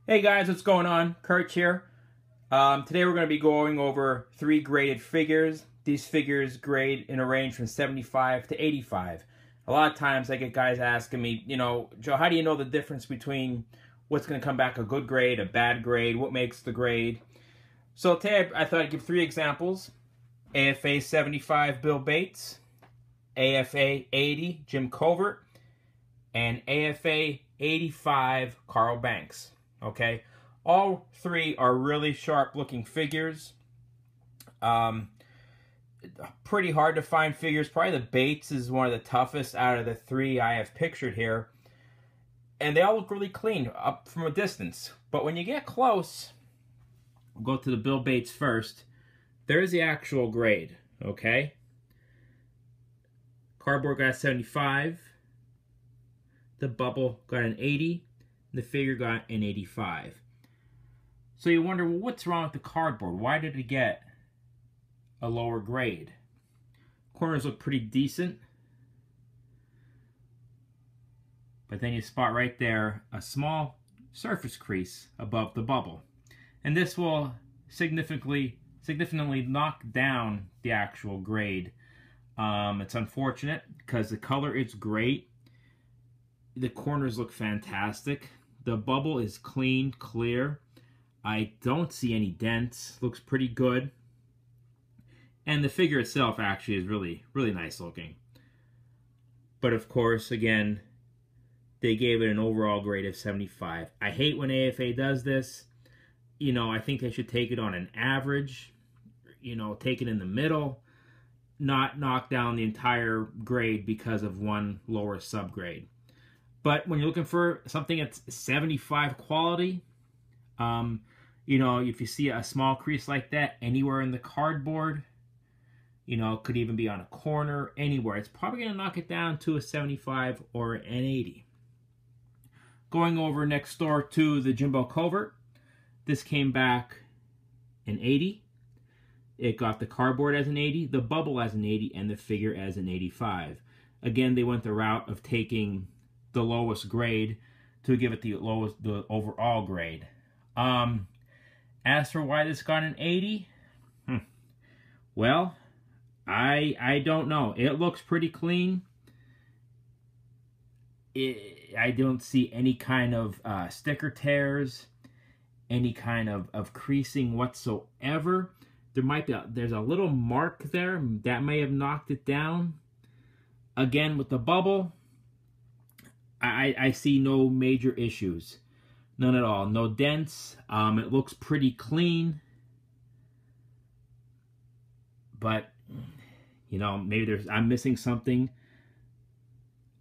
Hey guys, what's going on? Kurt here. Today we're going to be going over 3 graded figures. These figures grade in a range from 75 to 85. A lot of times I get guys asking me, Joe, how do you know the difference between what's going to come back a good grade, a bad grade, what makes the grade? So today I thought I'd give 3 examples. AFA 75 Bill Bates, AFA 80 Jim Covert, and AFA 85 Carl Banks. Okay, all 3 are really sharp looking figures. Pretty hard to find figures. Probably the Bates is one of the toughest out of the 3 I have pictured here. And they all look really clean up from a distance. But when you get close, we'll go to the Bill Bates first. There's the actual grade, okay? Cardboard got a 75. The bubble got an 80. The figure got an 85. So you wonder, well, what's wrong with the cardboard? Why did it get a lower grade? Corners look pretty decent. But then you spot right there a small surface crease above the bubble. And this will significantly knock down the actual grade. It's unfortunate because the color is great. The corners look fantastic. The bubble is clean, clear. I don't see any dents. Looks pretty good. And the figure itself actually is really, really nice looking. But of course, again, they gave it an overall grade of 75. I hate when AFA does this. I think they should take it on an average. Take it in the middle. Not knock down the entire grade because of one lower subgrade. But when you're looking for something that's 75 quality, if you see a small crease like that anywhere in the cardboard, it could even be on a corner, anywhere, it's probably going to knock it down to a 75 or an 80. Going over next door to the Jimbo Covert, this came back an 80. It got the cardboard as an 80, the bubble as an 80, and the figure as an 85. Again, they went the route of taking the lowest grade to give it the overall grade. As for why this got an 80, well, I don't know. It looks pretty clean. I don't see any kind of sticker tears, any kind of creasing whatsoever. There's a little mark there that may have knocked it down. Again, with the bubble, I see no major issues. None at all. No dents. It looks pretty clean. But, maybe I'm missing something.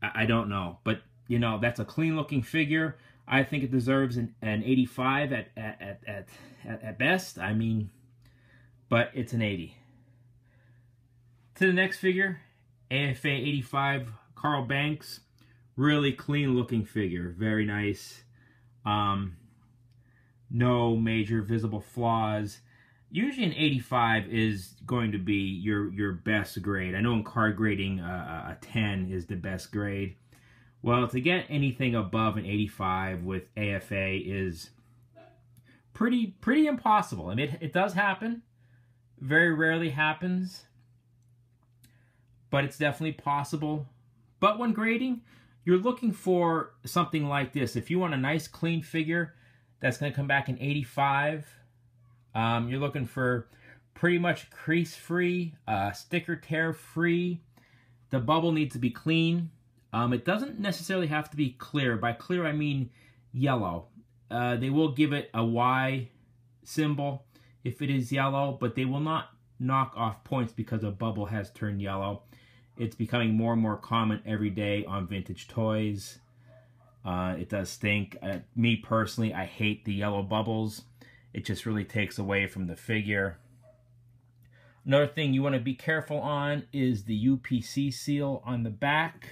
I don't know. But, that's a clean looking figure. I think it deserves an 85 at best. But it's an 80. To the next figure, AFA 85 Carl Banks. Really clean looking figure. Very nice. No major visible flaws. Usually an 85 is going to be your best grade. I know in card grading a 10 is the best grade. Well, to get anything above an 85 with AFA is pretty impossible. It does happen. Very rarely happens. But it's definitely possible. But when grading, you're looking for something like this. If you want a nice clean figure that's going to come back in 85, you're looking for pretty much crease-free, sticker tear-free. The bubble needs to be clean. It doesn't necessarily have to be clear. By clear, I mean yellow. They will give it a Y symbol if it is yellow, but they will not knock off points because the bubble has turned yellow. It's becoming more and more common every day on vintage toys. It does stink. Me personally, I hate the yellow bubbles. It just really takes away from the figure. Another thing you want to be careful on is the UPC seal on the back.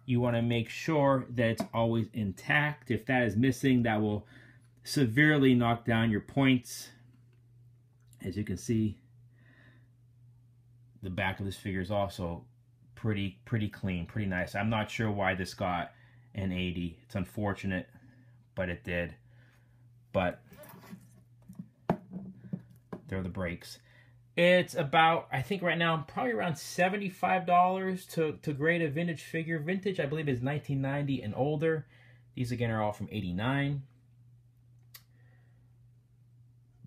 You want to make sure that it's always intact. If that is missing, that will severely knock down your points. As you can see, the back of this figure is also pretty clean, pretty nice. I'm not sure why this got an 80. It's unfortunate, but it did. but there are the brakes. It's about, I think right now, probably around $75 to grade a vintage figure. Vintage, I believe, is 1990 and older. These, again, are all from 89.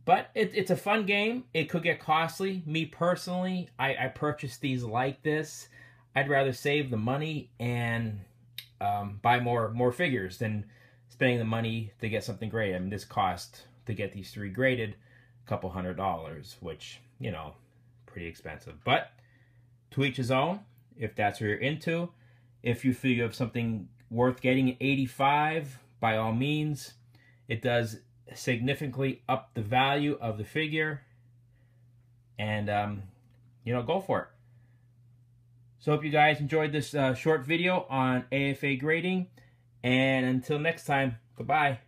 But it's a fun game. It could get costly. Me, personally, I purchased these like this. I'd rather save the money and buy more figures than spending the money to get something great. I mean, this cost, to get these 3 graded, a couple $100, which, you know, pretty expensive. But to each his own, if that's what you're into. If you feel you have something worth getting at 85, by all means. It does significantly up the value of the figure. And, you know, go for it. So hope you guys enjoyed this short video on AFA grading. And until next time, goodbye.